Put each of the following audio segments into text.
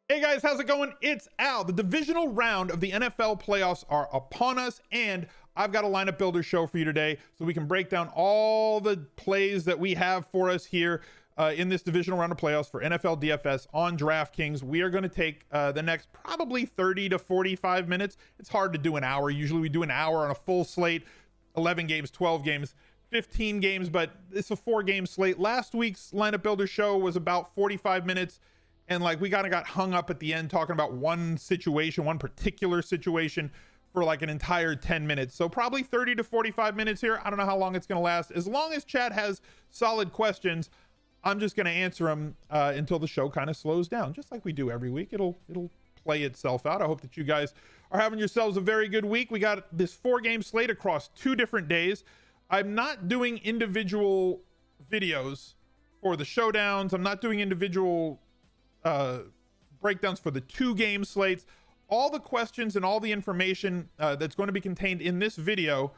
Hey guys, how's it going? It's Al. The divisional round of the NFL playoffs are upon us, and I've got a lineup builder show for you today so we can break down all the plays that we have for us here in this divisional round of playoffs for NFL DFS on DraftKings. We are going to take the next probably 30 to 45 minutes. It's hard to do an hour. Usually we do an hour on a full slate, 11 games, 12 games, 15 games, but it's a 4-game slate. Last week's lineup builder show was about 45 minutes. And like we kind of got hung up at the end talking about one particular situation for like an entire 10 minutes. So probably 30 to 45 minutes here. I don't know how long it's going to last. As long as chat has solid questions, I'm just going to answer them until the show kind of slows down, just like we do every week. It'll play itself out. I hope that you guys are having yourselves a very good week. We got this 4-game slate across 2 different days. I'm not doing individual videos for the showdowns. I'm not doing individual breakdowns for the 2-game slates. All the questions and all the information that's going to be contained in this video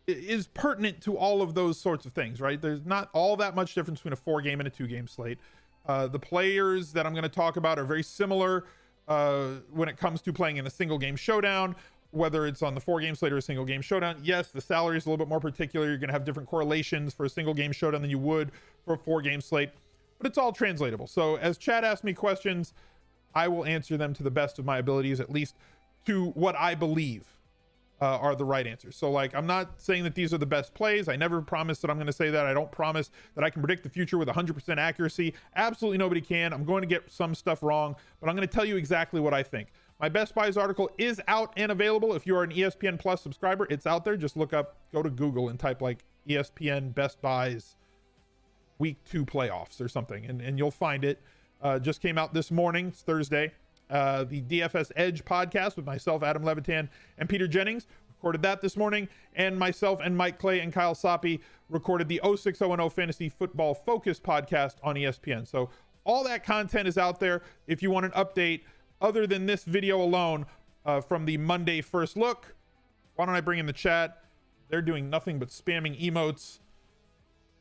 is pertinent to all of those sorts of things, right? There's not all that much difference between a 4-game and a 2-game slate. The players that I'm going to talk about are very similar when it comes to playing in a single game showdown, whether it's on the 4-game slate or a single game showdown. Yes, the salary is a little bit more particular. You're going to have different correlations for a single game showdown than you would for a 4-game slate, but it's all translatable. So as chat asks me questions, I will answer them to the best of my abilities, at least to what I believe are the right answers. So like, I'm not saying that these are the best plays. I never promise that I'm going to say that. I don't promise that I can predict the future with 100% accuracy. Absolutely nobody can. I'm going to get some stuff wrong, but I'm going to tell you exactly what I think. My Best Buys article is out and available. If you are an ESPN Plus subscriber, it's out there. Just go to Google and type like ESPN Best Buys Week 2 playoffs or something, and you'll find it. Just came out this morning. It's Thursday. The DFS Edge podcast with myself, Adam Levitan, and Peter Jennings recorded that this morning, and myself and Mike Clay and Kyle Soppe recorded the 06010 Fantasy Football Focus podcast on ESPN. So all that content is out there. If you want an update other than this video alone from the Monday first look, why don't I bring in the chat? They're doing nothing but spamming emotes.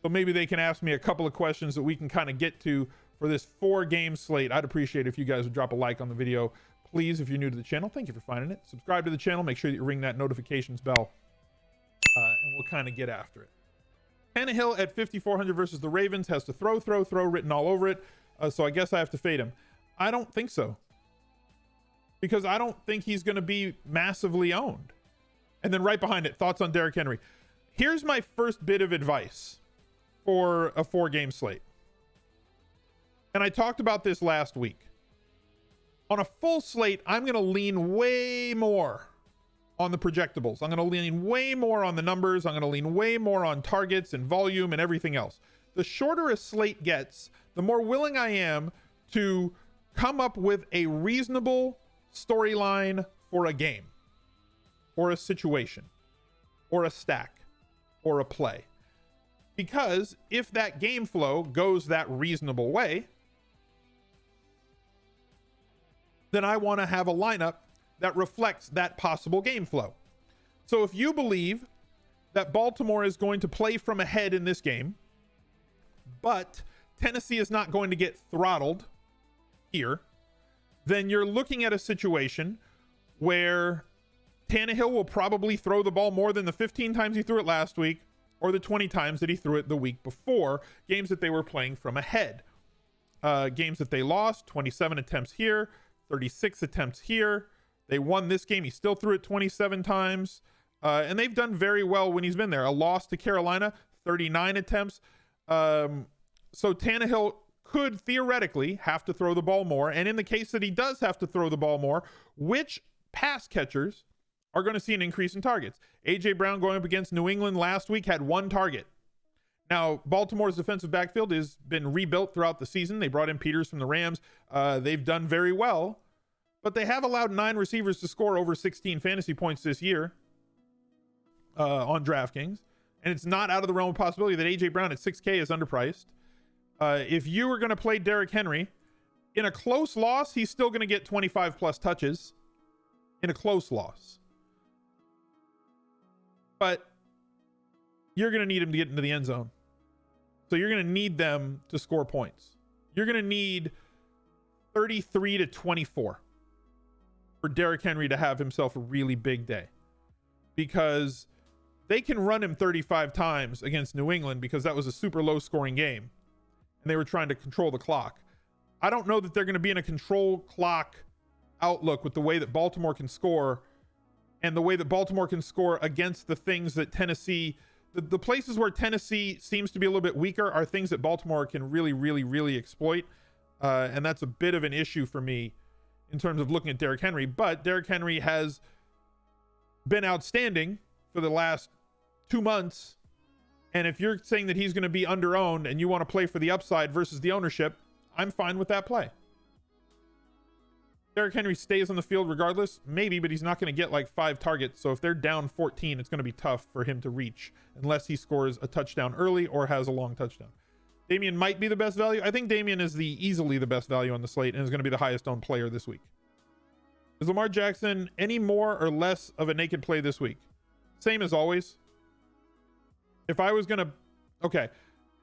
So maybe they can ask me a couple of questions that we can kind of get to for this 4-game slate. I'd appreciate it if you guys would drop a like on the video. Please, if you're new to the channel, thank you for finding it. Subscribe to the channel. Make sure that you ring that notifications bell. And we'll kind of get after it. TANNEHILL at 5,400 versus the Ravens has to throw written all over it. So I guess I have to fade him. I don't think so, because I don't think he's going to be massively owned. And then right behind it, thoughts on Derrick Henry. Here's my first bit of advice for a 4-game slate. And I talked about this last week. On a full slate, I'm going to lean way more on the projectables. I'm going to lean way more on the numbers. I'm going to lean way more on targets and volume and everything else. The shorter a slate gets, the more willing I am to come up with a reasonable storyline for a game, or a situation, or a stack, or a play. Because if that game flow goes that reasonable way, then I want to have a lineup that reflects that possible game flow. So if you believe that Baltimore is going to play from ahead in this game, but Tennessee is not going to get throttled here, then you're looking at a situation where Tannehill will probably throw the ball more than the 15 times he threw it last week, or the 20 times that he threw it the week before, games that they were playing from ahead. Games that they lost, 27 attempts here, 36 attempts here. They won this game. He still threw it 27 times. And they've done very well when he's been there. A loss to Carolina, 39 attempts. So Tannehill could theoretically have to throw the ball more. And in the case that he does have to throw the ball more, which pass catchers are going to see an increase in targets? A.J. Brown going up against New England last week had 1 target. Now, Baltimore's defensive backfield has been rebuilt throughout the season. They brought in Peters from the Rams. They've done very well, but they have allowed 9 receivers to score over 16 fantasy points this year on DraftKings. And it's not out of the realm of possibility that A.J. Brown at 6K is underpriced. If you were going to play Derrick Henry in a close loss, he's still going to get 25 plus touches in a close loss. But you're going to need him to get into the end zone. So you're going to need them to score points. You're going to need 33-24 for Derrick Henry to have himself a really big day, because they can run him 35 times against New England because that was a super low scoring game and they were trying to control the clock. I don't know that they're going to be in a control clock outlook with the way that Baltimore can score and the way that Baltimore can score against the things that Tennessee, the places where Tennessee seems to be a little bit weaker are things that Baltimore can really, really, really exploit. And that's a bit of an issue for me in terms of looking at Derrick Henry. But Derrick Henry has been outstanding for the last 2 months. And if you're saying that he's going to be under-owned and you want to play for the upside versus the ownership, I'm fine with that play. Derrick Henry stays on the field regardless, maybe, but he's not going to get like 5 targets. So if they're down 14, it's going to be tough for him to reach unless he scores a touchdown early or has a long touchdown. Damien might be the best value. I think Damien is easily the best value on the slate and is going to be the highest owned player this week. Is Lamar Jackson any more or less of a naked play this week? Same as always. If I was going to... Okay.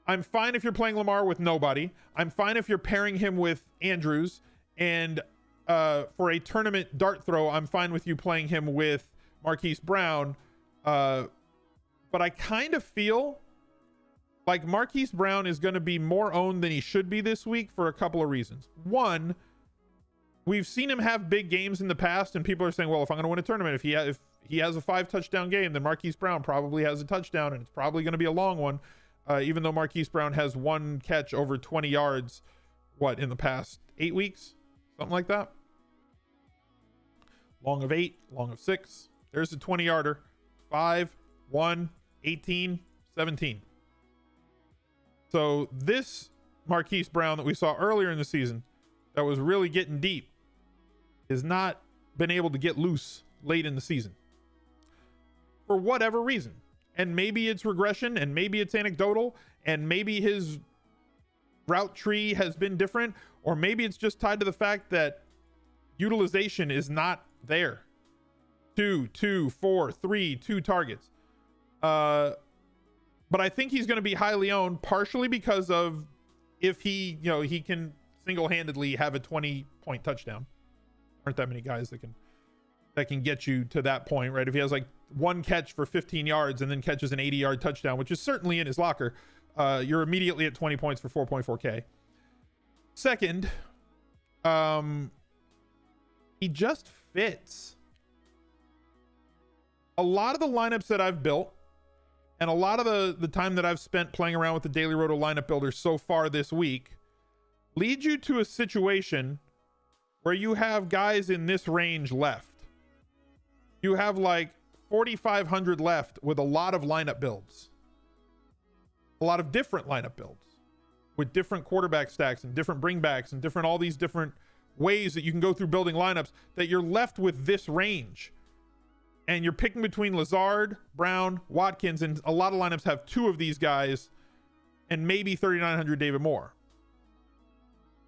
I'm fine if you're playing Lamar with nobody. I'm fine if you're pairing him with Andrews. And for a tournament dart throw, I'm fine with you playing him with Marquise Brown. But I kind of feel like Marquise Brown is going to be more owned than he should be this week for a couple of reasons. One, we've seen him have big games in the past, and people are saying, well, if I'm going to win a tournament, if he has a 5 touchdown game, then Marquise Brown probably has a touchdown, and it's probably going to be a long one. Even though Marquise Brown has 1 catch over 20 yards, in the past 8 weeks? Something like that. Long of 8, long of 6. There's the 20-yarder. 5, 1, 18, 17. So this Marquise Brown that we saw earlier in the season that was really getting deep has not been able to get loose late in the season for whatever reason. And maybe it's regression, and maybe it's anecdotal, and maybe his route tree has been different, or maybe it's just tied to the fact that utilization is not there. 2, 4, 3, 2 targets. But I think he's going to be highly owned, partially because of if he can single-handedly have a 20-point touchdown. Aren't that many guys that can get you to that point, right? If he has like 1 catch for 15 yards and then catches an 80-yard touchdown, which is certainly in his locker, you're immediately at 20 points for 4.4K. Second, he just fits. A lot of the lineups that I've built and a lot of the time that I've spent playing around with the Daily Roto lineup builder so far this week lead you to a situation where you have guys in this range left. You have like 4,500 left with a lot of lineup builds. A lot of different lineup builds with different quarterback stacks and different bringbacks and different all these different ways that you can go through building lineups, that you're left with this range. And you're picking between Lazard, Brown, Watkins, and a lot of lineups have 2 of these guys and maybe 3,900 David Moore.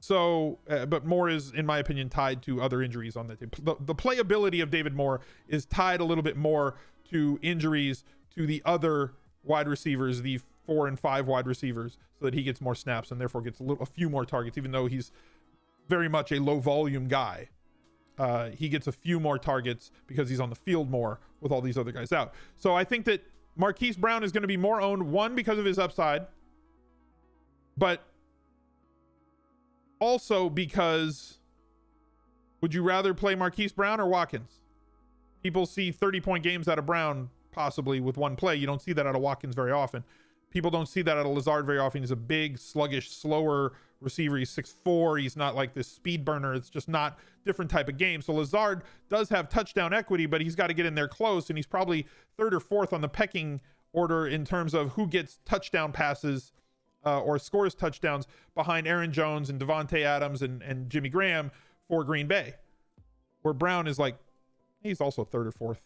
So, but Moore is, in my opinion, tied to other injuries on the team. The playability of David Moore is tied a little bit more to injuries to the other wide receivers, the 4 and 5 wide receivers, so that he gets more snaps and therefore gets a few more targets, even though he's very much a low volume guy. He gets a few more targets because he's on the field more with all these other guys out. So I think that Marquise Brown is going to be more owned, one, because of his upside, but also because would you rather play Marquise Brown or Watkins? People see 30-point games out of Brown possibly with 1 play. You don't see that out of Watkins very often. People don't see that out of Lazard very often. He's a big, sluggish, slower receiver. He's 6'4". He's not like this speed burner. It's just not different type of game. So Lazard does have touchdown equity, but he's got to get in there close, and he's probably 3rd or 4th on the pecking order in terms of who gets touchdown passes or scores touchdowns behind Aaron Jones and Devontae Adams and Jimmy Graham for Green Bay. Where Brown is like, he's also 3rd or 4th,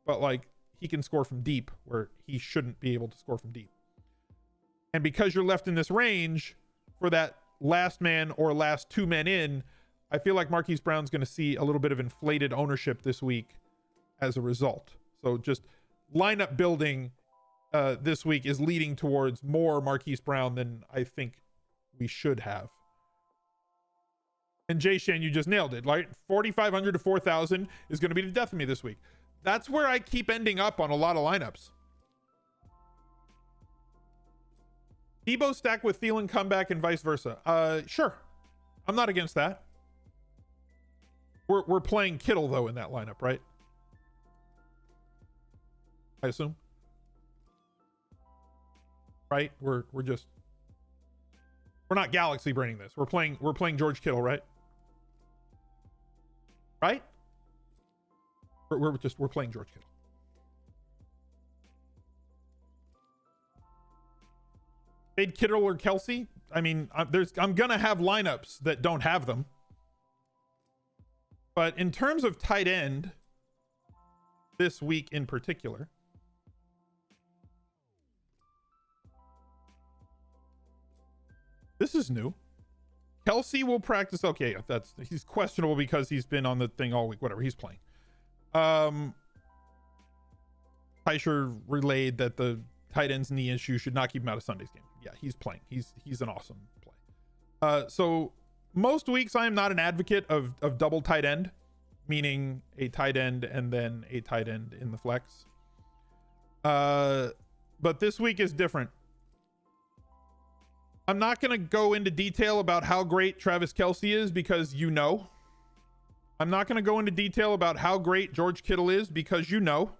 but like he can score from deep where he shouldn't be able to score from deep. And because you're left in this range for that last man or last 2 men in, I feel like Marquise Brown's going to see a little bit of inflated ownership this week as a result. So just lineup building this week is leading towards more Marquise Brown than I think we should have. And Jay Shan, you just nailed it. Like 4,500 to 4,000 is going to be the death of me this week. That's where I keep ending up on a lot of lineups. Debo stack with Thielen comeback and vice versa. Sure. I'm not against that. We're playing Kittle though in that lineup, right? I assume. Right? We're not galaxy braining this. We're playing George Kittle, right? Right? We're playing George Kittle. Fade Kittle or Kelsey? I mean, I'm gonna have lineups that don't have them. But in terms of tight end, this week in particular, this is new. Kelsey will practice. Okay, he's questionable because he's been on the thing all week. Whatever, he's playing. Teicher relayed that the tight end's knee issue should not keep him out of Sunday's game. Yeah, he's playing. He's an awesome play. So most weeks I am not an advocate of double tight end, meaning a tight end and then a tight end in the flex. But this week is different. I'm not going to go into detail about how great Travis Kelce is because you know. I'm not going to go into detail about how great George Kittle is because you know.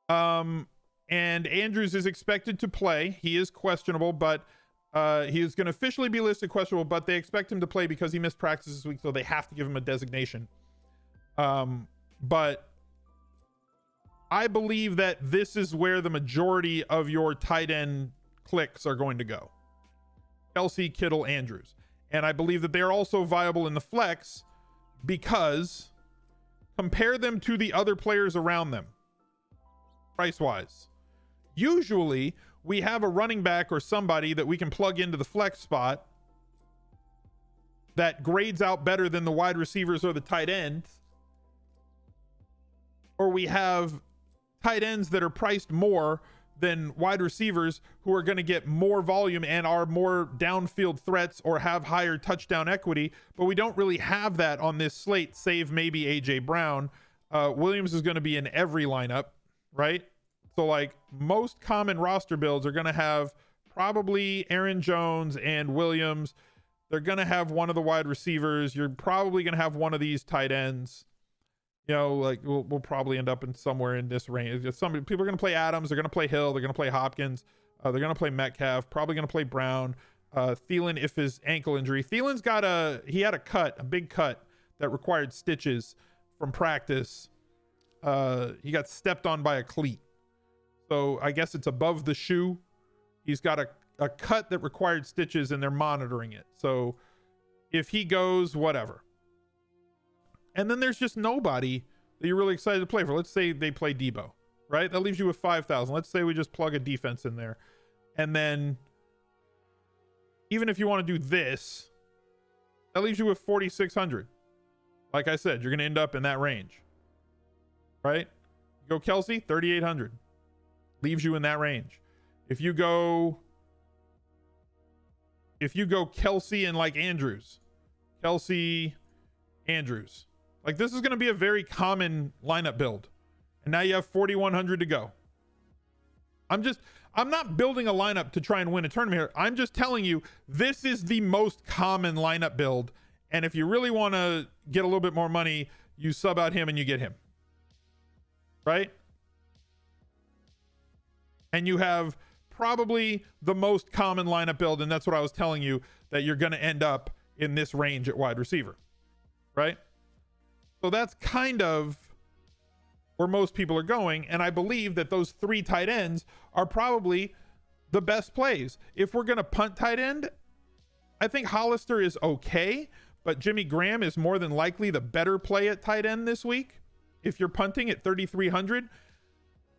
And Andrews is expected to play. He is questionable, but he is going to officially be listed questionable, but they expect him to play because he missed practice this week, so they have to give him a designation. But I believe that this is where the majority of your tight end clicks are going to go. Kelce, Kittle, Andrews. And I believe that they are also viable in the flex because compare them to the other players around them price-wise. Usually, we have a running back or somebody that we can plug into the flex spot that grades out better than the wide receivers or the tight ends. Or we have tight ends that are priced more than wide receivers who are going to get more volume and are more downfield threats or have higher touchdown equity. But we don't really have that on this slate, save maybe AJ Brown. Williams is going to be in every lineup, right? So like most common roster builds are going to have probably Aaron Jones and Williams. They're going to have one of the wide receivers. You're probably going to have one of these tight ends. You know, like we'll probably end up in somewhere in this range. Some people are going to play Adams. They're going to play Hill. They're going to play Hopkins. They're going to play Metcalf. Probably going to play Brown. Thielen, if his ankle injury. Thielen's got he had a big cut that required stitches from practice. He got stepped on by a cleat. So I guess it's above the shoe. He's got a cut that required stitches and they're monitoring it. So if he goes, whatever. And then there's just nobody that you're really excited to play for. Let's say they play Debo, right? That leaves you with 5,000. Let's say we just plug a defense in there. And then even if you want to do this, that leaves you with 4,600. Like I said, you're going to end up in that range, right? Go Kelsey, 3,800. Leaves you in that range. If you go Kelsey and like Andrews, Andrews. Like this is going to be a very common lineup build. And now you have 4,100 to go. I'm not building a lineup to try and win a tournament here. I'm just telling you, this is the most common lineup build. And if you really want to get a little bit more money, you sub out him and you get him. Right? And you have probably the most common lineup build. And that's what I was telling you, that you're going to end up in this range at wide receiver. Right? So that's kind of where most people are going. And I believe that those three tight ends are probably the best plays. If we're going to punt tight end, I think Hollister is okay, but Jimmy Graham is more than likely the better play at tight end this week. If you're punting at 3,300,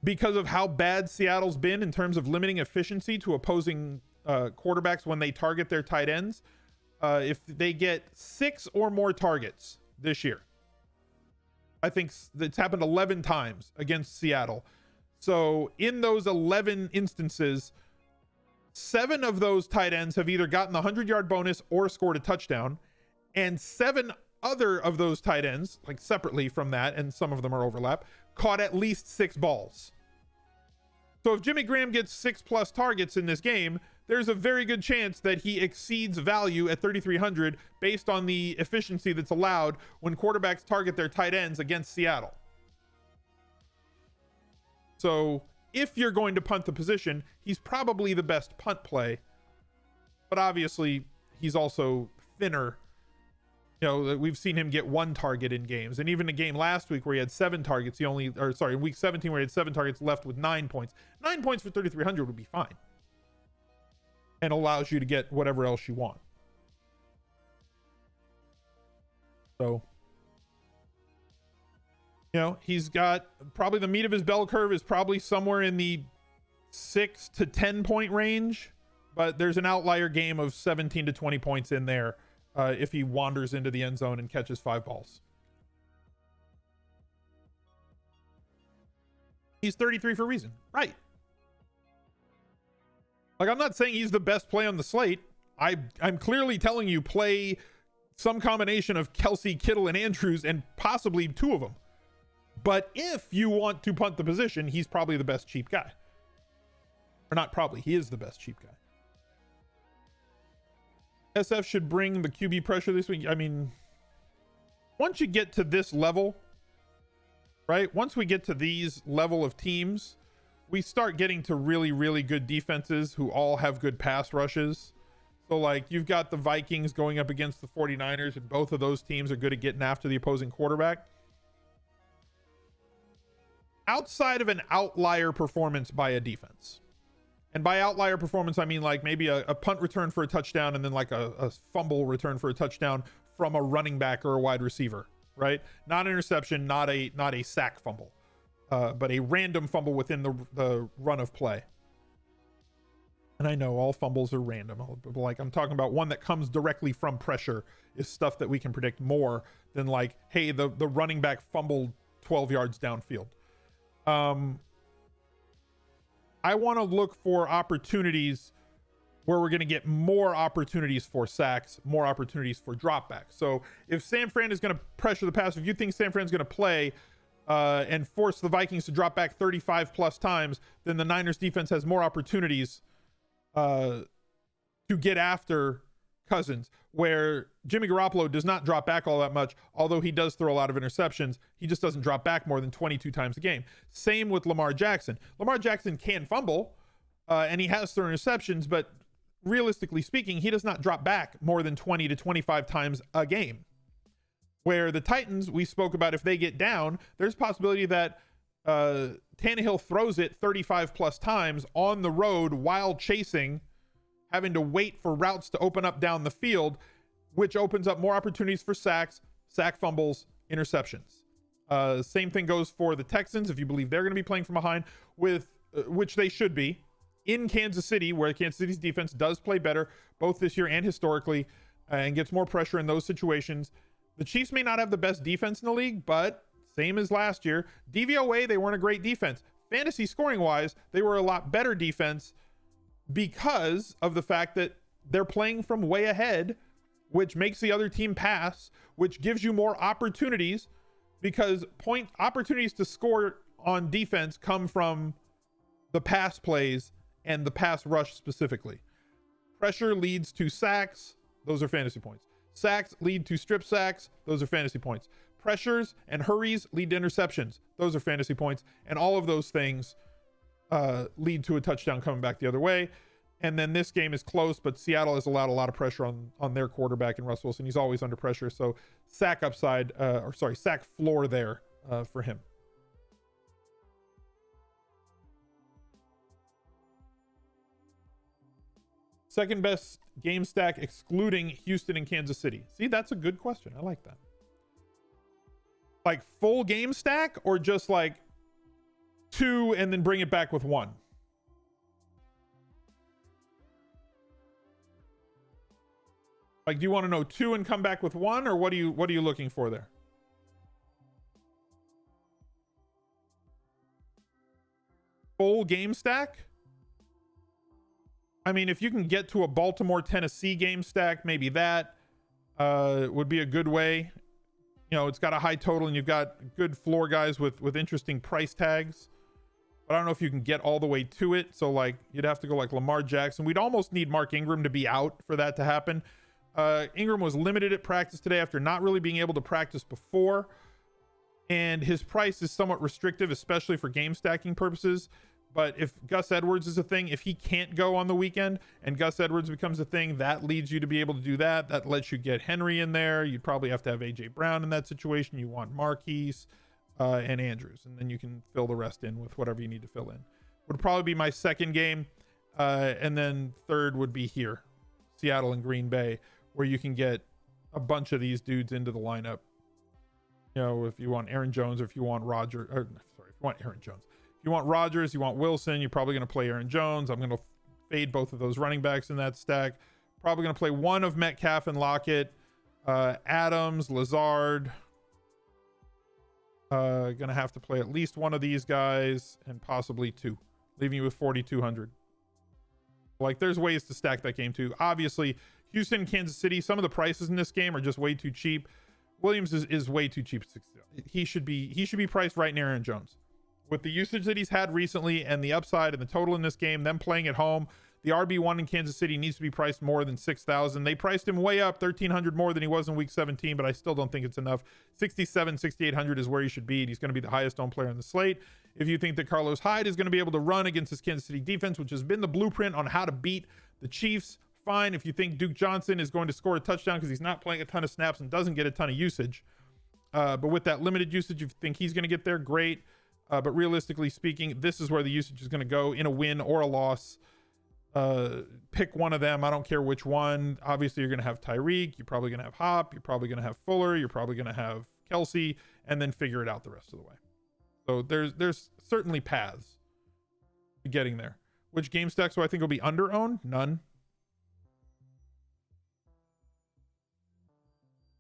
because of how bad Seattle's been in terms of limiting efficiency to opposing quarterbacks when they target their tight ends. If they get 6 or more targets this year, I think it's happened 11 times against Seattle. So in those 11 instances, 7 of those tight ends have either gotten the 100-yard bonus or scored a touchdown. and 7 other of those tight ends, like separately from that, and some of them are overlap, caught at least 6 balls. So if Jimmy Graham gets 6+ targets in this game, there's a very good chance that he exceeds value at 3,300 based on the efficiency that's allowed when quarterbacks target their tight ends against Seattle. So if you're going to punt the position, he's probably the best punt play, but obviously he's also thinner. You know, we've seen him get 1 target in games, and even the game last week where he had 7 targets, week 17 where he had 7 targets, left with 9 points. 9 points for 3,300 would be fine, and allows you to get whatever else you want. So, you know, he's got probably the meat of his bell curve is probably somewhere in the 6 to 10 point range, but there's an outlier game of 17 to 20 points in there if he wanders into the end zone and catches 5 balls. He's 33 for a reason, right? Like, I'm not saying he's the best play on the slate. I'm clearly telling you play some combination of Kelsey, Kittle, and Andrews, and possibly 2 of them. But if you want to punt the position, he's probably the best cheap guy. Or not probably, he is the best cheap guy. SF should bring the QB pressure this week. I mean, once you get to this level, right? Once we get to these level of teams, we start getting to really, really good defenses who all have good pass rushes. So, like, you've got the Vikings going up against the 49ers, and both of those teams are good at getting after the opposing quarterback. Outside of an outlier performance by a defense, and by outlier performance, I mean like maybe a punt return for a touchdown and then like a fumble return for a touchdown from a running back or a wide receiver, right? Not an interception, not a sack fumble, but a random fumble within the run of play. And I know all fumbles are random, but like I'm talking about one that comes directly from pressure is stuff that we can predict more than like, hey, the running back fumbled 12 yards downfield. I want to look for opportunities where we're going to get more opportunities for sacks, more opportunities for dropbacks. So if San Fran is going to pressure the pass, if you think San Fran's going to play and force the Vikings to drop back 35 plus times, then the Niners defense has more opportunities to get after Cousins, where Jimmy Garoppolo does not drop back all that much, although he does throw a lot of interceptions. He just doesn't drop back more than 22 times a game. Same with Lamar Jackson. Lamar Jackson can fumble, and he has thrown interceptions, but realistically speaking, he does not drop back more than 20 to 25 times a game. Where the Titans, we spoke about, if they get down, there's a possibility that Tannehill throws it 35 plus times on the road while chasing, having to wait for routes to open up down the field, which opens up more opportunities for sacks, sack fumbles, interceptions. Same thing goes for the Texans, if you believe they're going to be playing from behind, with which they should be, in Kansas City, where Kansas City's defense does play better, both this year and historically, and gets more pressure in those situations. The Chiefs may not have the best defense in the league, but same as last year. DVOA, they weren't a great defense. Fantasy scoring-wise, they were a lot better defense because of the fact that they're playing from way ahead, which makes the other team pass, which gives you more opportunities, because opportunities to score on defense come from the pass plays and the pass rush specifically. Pressure leads to sacks. Those are fantasy points. Sacks lead to strip sacks. Those are fantasy points. Pressures and hurries lead to interceptions. Those are fantasy points. And all of those things lead to a touchdown coming back the other way. And then this game is close, but Seattle has allowed a lot of pressure on their quarterback in Russ Wilson. He's always under pressure. So sack floor there for him. Second best game stack excluding Houston and Kansas City. See, that's a good question. I like that. Like full game stack, or just like 2 and then bring it back with 1? Like, do you want to know 2 and come back with 1, or what are you looking for there? Full game stack? I mean, if you can get to a Baltimore Tennessee game stack, maybe that. would be a good way. You know, it's got a high total and you've got good floor guys with interesting price tags. But I don't know if you can get all the way to it. So like you'd have to go like Lamar Jackson. We'd almost need Mark Ingram to be out for that to happen. Ingram was limited at practice today after not really being able to practice before. And his price is somewhat restrictive, especially for game stacking purposes. But if Gus Edwards is a thing, if he can't go on the weekend and Gus Edwards becomes a thing, that leads you to be able to do that. That lets you get Henry in there. You'd probably have to have AJ Brown in that situation. You want Marquise and Andrews, and then you can fill the rest in with whatever you need to fill in. Would probably be my second game. And then third would be here, Seattle and Green Bay, where you can get a bunch of these dudes into the lineup. You know, if you want Aaron Jones, or if you want Roger, or sorry, if you want Aaron Jones. You want Rodgers, you want Wilson, you're probably going to play Aaron Jones. I'm going to fade both of those running backs in that stack. Probably going to play one of Metcalf and Lockett, Adams, Lazard. Going to have to play at least one of these guys and possibly two, leaving you with 4,200. Like there's ways to stack that game too. Obviously, Houston, Kansas City, some of the prices in this game are just way too cheap. Williams is way too cheap. He should be priced right near Aaron Jones. With the usage that he's had recently and the upside and the total in this game, them playing at home, the RB1 in Kansas City needs to be priced more than 6,000. They priced him way up, 1,300 more than he was in week 17, but I still don't think it's enough. 6,700, 6,800 is where he should be, and he's going to be the highest owned player on the slate. If you think that Carlos Hyde is going to be able to run against this Kansas City defense, which has been the blueprint on how to beat the Chiefs, fine. If you think Duke Johnson is going to score a touchdown because he's not playing a ton of snaps and doesn't get a ton of usage, but with that limited usage, if you think he's going to get there, great. But realistically speaking, this is where the usage is going to go in a win or a loss. Pick one of them. I don't care which one. Obviously, you're going to have Tyreek. You're probably going to have Hop. You're probably going to have Fuller. You're probably going to have Kelsey, and then figure it out the rest of the way. So there's certainly paths to getting there. Which game stacks do I think will be under-owned? None.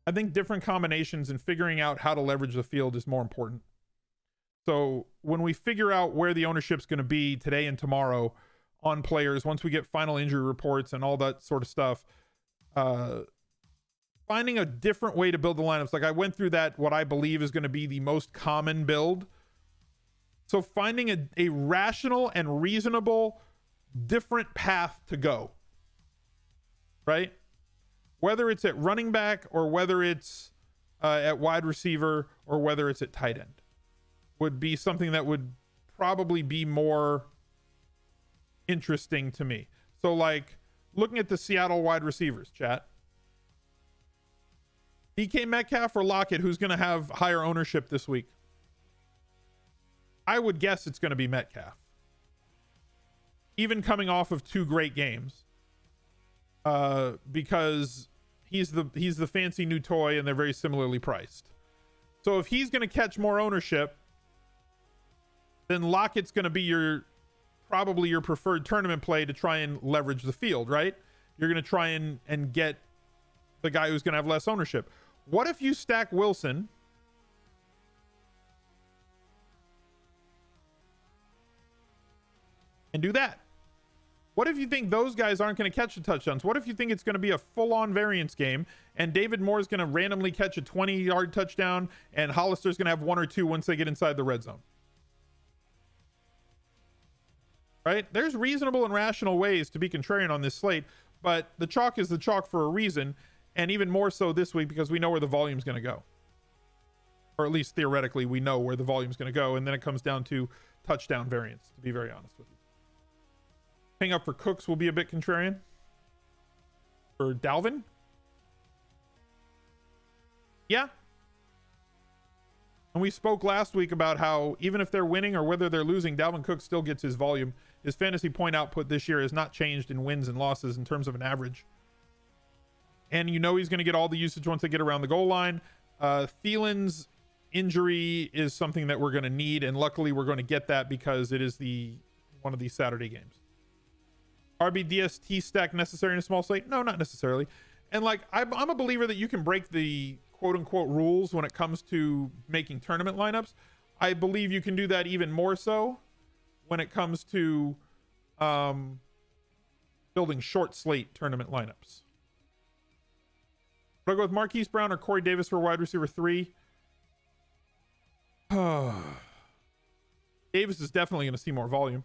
I think different combinations and figuring out how to leverage the field is more important. So when we figure out where the ownership's going to be today and tomorrow on players, once we get final injury reports and all that sort of stuff, finding a different way to build the lineups. Like I went through that, what I believe is going to be the most common build. So finding a rational and reasonable different path to go, right? Whether it's at running back or whether it's at wide receiver or whether it's at tight end, would be something that would probably be more interesting to me. So like looking at the Seattle wide receivers, chat, DK Metcalf or Lockett, who's going to have higher ownership this week? I would guess it's going to be Metcalf, even coming off of two great games, because he's the fancy new toy and they're very similarly priced. So if he's going to catch more ownership, then Lockett's going to be probably your preferred tournament play to try and leverage the field, right? You're going to try and get the guy who's going to have less ownership. What if you stack Wilson and do that? What if you think those guys aren't going to catch the touchdowns? What if you think it's going to be a full-on variance game and David Moore is going to randomly catch a 20-yard touchdown and Hollister's going to have one or two once they get inside the red zone? Right? There's reasonable and rational ways to be contrarian on this slate, but the chalk is the chalk for a reason, and even more so this week because we know where the volume's going to go. Or at least theoretically, we know where the volume's going to go, and then it comes down to touchdown variance, to be very honest with you. Paying up for Cooks will be a bit contrarian. For Dalvin? Yeah. And we spoke last week about how even if they're winning or whether they're losing, Dalvin Cook still gets his volume. His fantasy point output this year has not changed in wins and losses in terms of an average. And you know he's going to get all the usage once they get around the goal line. Thielen's injury is something that we're going to need, and luckily we're going to get that because it is one of these Saturday games. RBDST stack necessary in a small slate? No, not necessarily. And like I'm a believer that you can break the quote-unquote rules when it comes to making tournament lineups. I believe you can do that even more so when it comes to building short slate tournament lineups. Would I go with Marquise Brown or Corey Davis for wide receiver 3? Davis is definitely going to see more volume.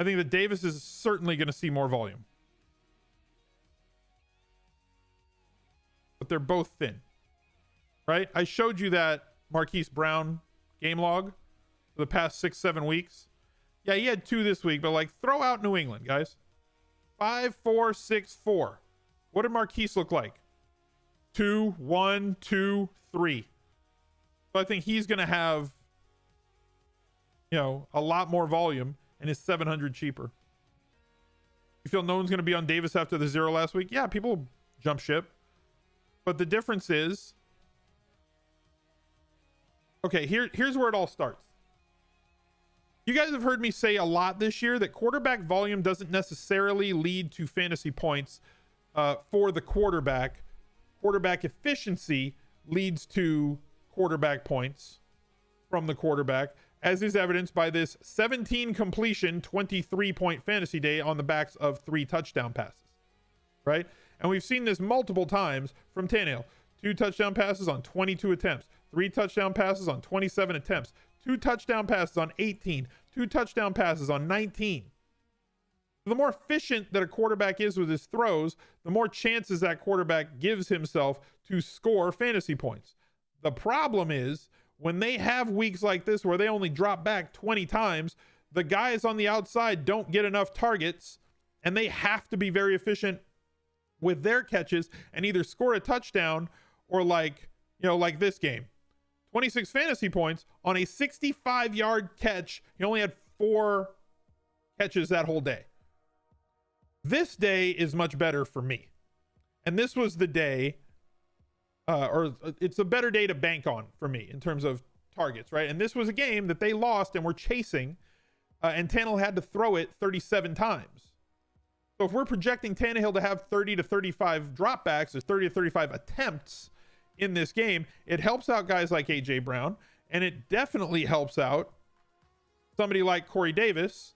I think that Davis is certainly going to see more volume. But they're both thin. Right? I showed you that Marquise Brown game log for the past 6-7 weeks. Yeah, he had 2 this week, but like throw out New England, guys. 5, 4, 6, 4. What did Marquise look like? 2, 1, 2, 3. So I think he's going to have, you know, a lot more volume and is 700 cheaper. You feel no one's going to be on Davis after the 0 last week? Yeah, people jump ship. But the difference is, okay, here's where it all starts. You guys have heard me say a lot this year that quarterback volume doesn't necessarily lead to fantasy points for the quarterback. Quarterback efficiency leads to quarterback points from the quarterback, as is evidenced by this 17 completion, 23-point fantasy day on the backs of 3 touchdown passes, right? And we've seen this multiple times from Tannehill. 2 touchdown passes on 22 attempts, 3 touchdown passes on 27 attempts, 2 touchdown passes on 18, 2 touchdown passes on 19. The more efficient that a quarterback is with his throws, the more chances that quarterback gives himself to score fantasy points. The problem is when they have weeks like this where they only drop back 20 times, the guys on the outside don't get enough targets and they have to be very efficient with their catches and either score a touchdown or like this game. 26 fantasy points on a 65-yard catch. He only had 4 catches that whole day. This day is much better for me. And this was the day, or it's a better day to bank on for me in terms of targets, right? And this was a game that they lost and were chasing, and Tannehill had to throw it 37 times. So if we're projecting Tannehill to have 30 to 35 dropbacks or 30 to 35 attempts in this game, it helps out guys like A.J. Brown, and it definitely helps out somebody like Corey Davis,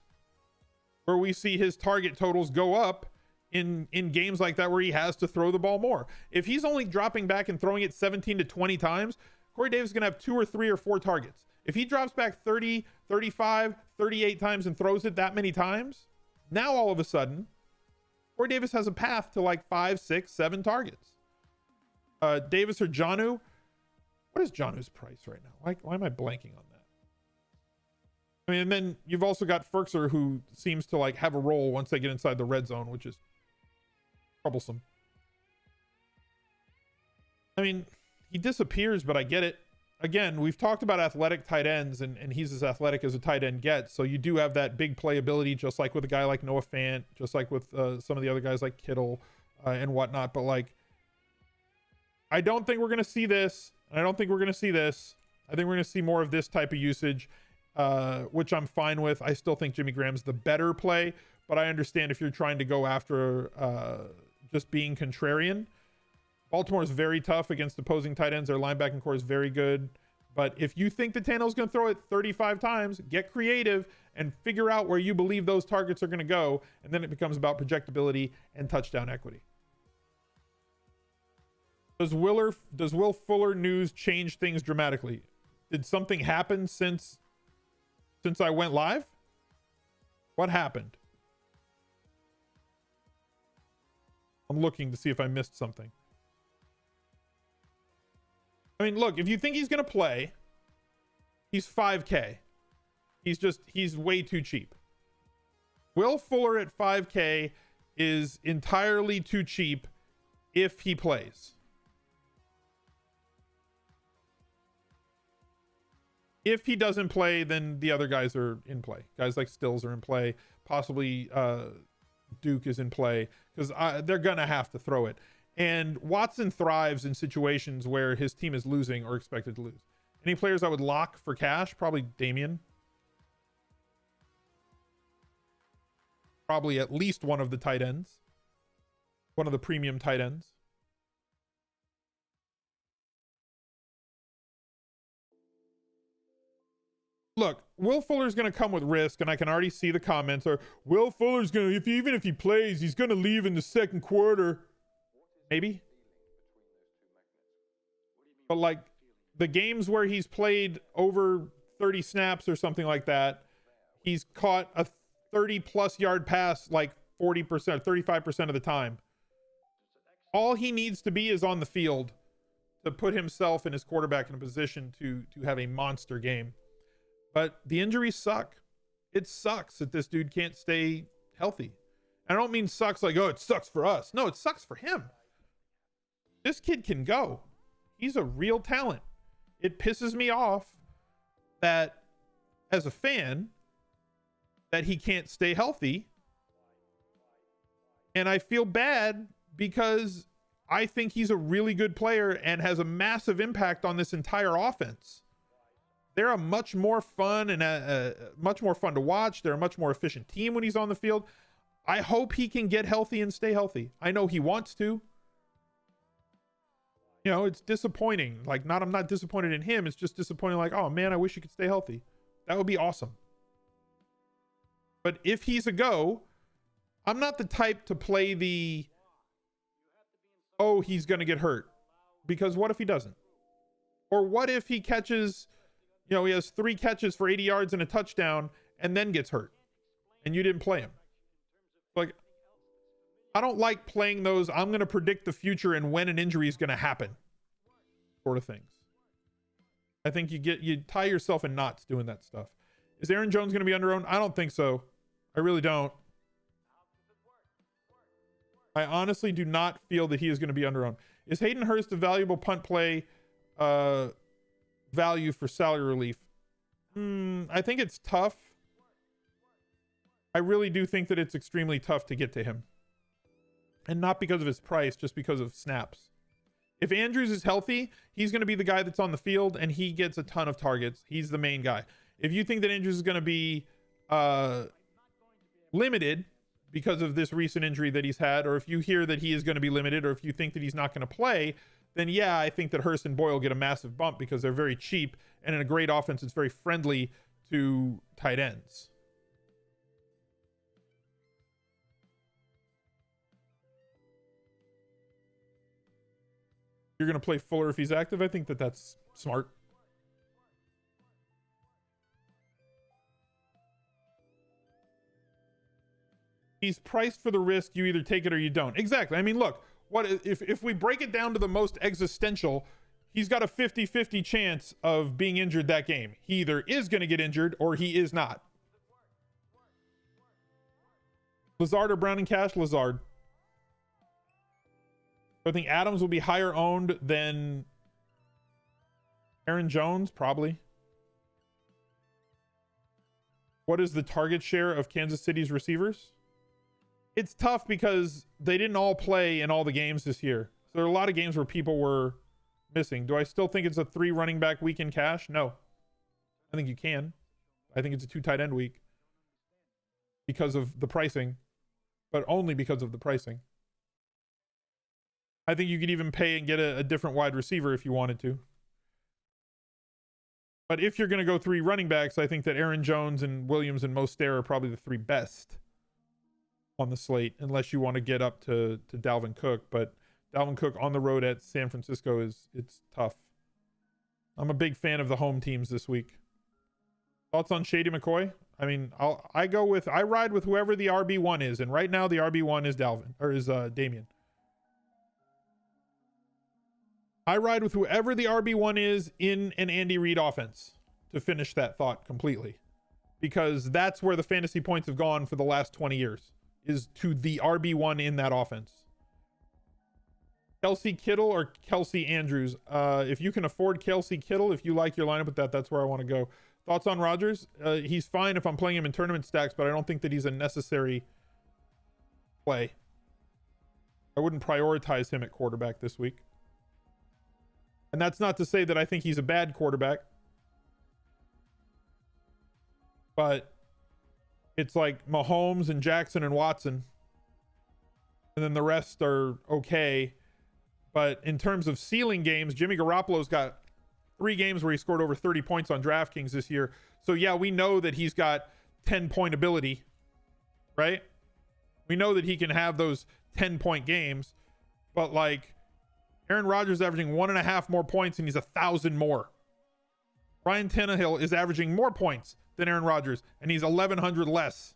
where we see his target totals go up in games like that where he has to throw the ball more. If he's only dropping back and throwing it 17 to 20 times, Corey Davis is going to have 2 or 3 or 4 targets. If he drops back 30, 35, 38 times and throws it that many times, now all of a sudden, Corey Davis has a path to like 5, 6, 7 targets. Davis or Jonnu? What is Jonnu's price right now? Why am I blanking on that? I mean, and then you've also got Ferkser, who seems to like have a role once they get inside the red zone, which is troublesome. I mean, he disappears, but I get it. Again, we've talked about athletic tight ends, and he's as athletic as a tight end gets. So you do have that big playability, just like with a guy like Noah Fant, just like with some of the other guys like Kittle and whatnot. But like, I don't think we're going to see this. I don't think we're going to see this. I think we're going to see more of this type of usage, which I'm fine with. I still think Jimmy Graham's the better play, but I understand if you're trying to go after just being contrarian. Baltimore is very tough against opposing tight ends. Their linebacking core is very good. But if you think that Tannehill's going to throw it 35 times, get creative and figure out where you believe those targets are going to go. And then it becomes about projectability and touchdown equity. Does Will Fuller news change things dramatically? Did something happen since I went live? What happened? I'm looking to see if I missed something. I mean, look, if you think he's going to play, he's $5K. He's way too cheap. Will Fuller at $5K is entirely too cheap if he plays. If he doesn't play, then the other guys are in play. Guys like Stills are in play. Possibly Duke is in play because they're going to have to throw it. And Watson thrives in situations where his team is losing or expected to lose. Any players I would lock for cash? Probably Damien. Probably at least one of the tight ends. One of the premium tight ends. Look, Will Fuller's going to come with risk, and I can already see the comments are, Will Fuller's going to, even if he plays, he's going to leave in the second quarter. maybe. But like the games where he's played over 30 snaps or something like that, he's caught a 30 plus yard pass like 40%, 35% of the time. All he needs to be is on the field to put himself and his quarterback in a position to have a monster game. But the injuries suck. It sucks that this dude can't stay healthy. I don't mean sucks like, oh, it sucks for us. No, it sucks for him. This kid can go. He's a real talent. It pisses me off that as a fan that he can't stay healthy. And I feel bad because I think he's a really good player and has a massive impact on this entire offense. They're a much more fun and much more fun to watch. They're a much more efficient team when he's on the field. I hope he can get healthy and stay healthy. I know he wants to. You know, it's disappointing. Like, I'm not disappointed in him. It's just disappointing. Like, oh man, I wish he could stay healthy. That would be awesome. But if he's a go, I'm not the type to play the, oh, he's going to get hurt. Because what if he doesn't? Or what if he catches, you know, he has 3 catches for 80 yards and a touchdown and then gets hurt and you didn't play him? Like, I don't like playing those I'm going to predict the future and when an injury is going to happen sort of things. I think you tie yourself in knots doing that stuff. Is Aaron Jones going to be underowned? I don't think so. I really don't. I honestly do not feel that he is going to be underowned. Is Hayden Hurst a valuable punt play value for salary relief? I think it's tough. I really do think that it's extremely tough to get to him. And not because of his price, just because of snaps. If Andrews is healthy, he's going to be the guy that's on the field and he gets a ton of targets. He's the main guy. If you think that Andrews is going to be limited because of this recent injury that he's had, or if you hear that he is going to be limited, or if you think that he's not going to play, then yeah, I think that Hurst and Boyle get a massive bump because they're very cheap, and in a great offense, it's very friendly to tight ends. You're going to play Fuller if he's active? I think that that's smart. He's priced for the risk. You either take it or you don't. Exactly. I mean, look, what if we break it down to the most existential, he's got a 50-50 chance of being injured that game. He either is going to get injured or he is not. Lazard or Brown and Cash? Lazard. I think Adams will be higher owned than Aaron Jones, probably. What is the target share of Kansas City's receivers? It's tough because they didn't all play in all the games this year. So there are a lot of games where people were missing. Do I still think it's a 3 running back week in cash? No. I think you can. I think it's a 2 tight end week because of the pricing, but only because of the pricing. I think you could even pay and get a different wide receiver if you wanted to. But if you're going to go 3 running backs, I think that Aaron Jones and Williams and Mostert are probably the 3 best on the slate, unless you want to get up to Dalvin Cook. But Dalvin Cook on the road at San Francisco it's tough. I'm a big fan of the home teams this week. Thoughts on Shady McCoy? I mean, I ride with whoever the RB1 is, and right now the RB1 is Damien. I ride with whoever the RB1 is in an Andy Reid offense to finish that thought completely, because that's where the fantasy points have gone for the last 20 years, is to the RB1 in that offense. Kelsey Kittle or Kelsey Andrews? If you can afford Kelsey Kittle, if you like your lineup with that, that's where I want to go. Thoughts on Rodgers? He's fine if I'm playing him in tournament stacks, but I don't think that he's a necessary play. I wouldn't prioritize him at quarterback this week. And that's not to say that I think he's a bad quarterback. But it's like Mahomes and Jackson and Watson. And then the rest are okay. But in terms of ceiling games, Jimmy Garoppolo's got 3 games where he scored over 30 points on DraftKings this year. So yeah, we know that he's got 10-point ability, right? We know that he can have those 10-point games. but like Aaron Rodgers averaging 1.5 more points and he's 1,000 more. Ryan Tannehill is averaging more points than Aaron Rodgers and he's 1,100 less.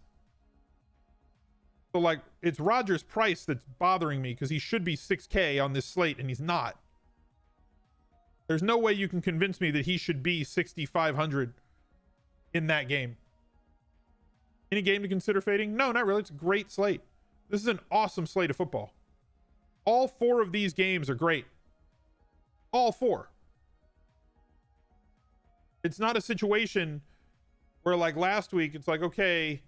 So like it's Rodgers' price that's bothering me because he should be 6K on this slate and he's not. There's no way you can convince me that he should be 6,500 in that game. Any game to consider fading? No, not really. It's a great slate. This is an awesome slate of football. All 4 of these games are great. All 4. It's not a situation where like last week, it's like, okay,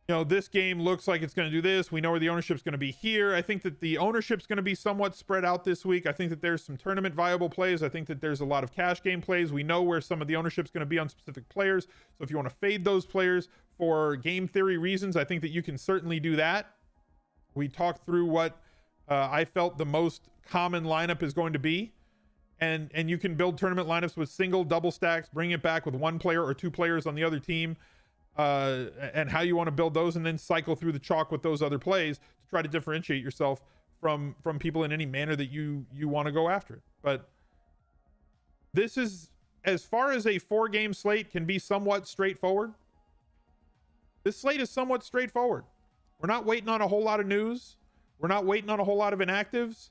you know, this game looks like it's going to do this. We know where the ownership's going to be here. I think that the ownership's going to be somewhat spread out this week. I think that there's some tournament viable plays. I think that there's a lot of cash game plays. We know where some of the ownership's going to be on specific players. So if you want to fade those players for game theory reasons, I think that you can certainly do that. We talked through what I felt the most common lineup is going to be. And you can build tournament lineups with single, double stacks, bring it back with 1 player or 2 players on the other team. And how you want to build those, and then cycle through the chalk with those other plays to try to differentiate yourself from people in any manner that you want to go after it. But this is, as far as a 4-game slate can be somewhat straightforward, this slate is somewhat straightforward. We're not waiting on a whole lot of news. We're not waiting on a whole lot of inactives.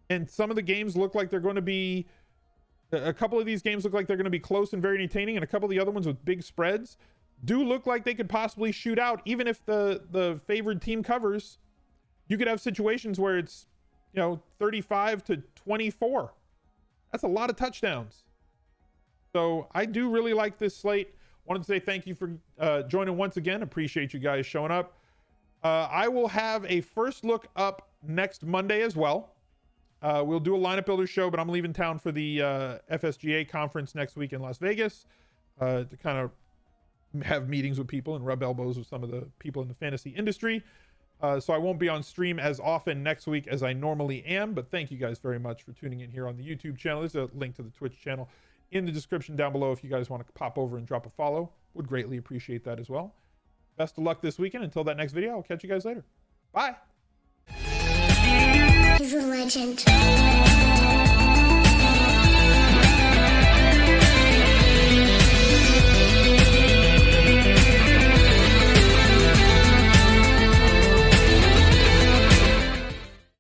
And some of the games look like they're going to be, a couple of these games look like they're going to be close and very entertaining, and a couple of the other ones with big spreads do look like they could possibly shoot out. Even if the favored team covers, you could have situations where it's, you know, 35-24. That's a lot of touchdowns. So I do really like this slate. Wanted to say thank you for joining once again. Appreciate you guys showing up. I will have a first look up next Monday as well. We'll do a lineup builder show, but I'm leaving town for the FSGA conference next week in Las Vegas to kind of have meetings with people and rub elbows with some of the people in the fantasy industry. So I won't be on stream as often next week as I normally am, but thank you guys very much for tuning in here on the YouTube channel. There's a link to the Twitch channel in the description down below if you guys want to pop over and drop a follow. Would greatly appreciate that as well. Best of luck this weekend. Until that next video, I'll catch you guys later. Bye. He's a legend.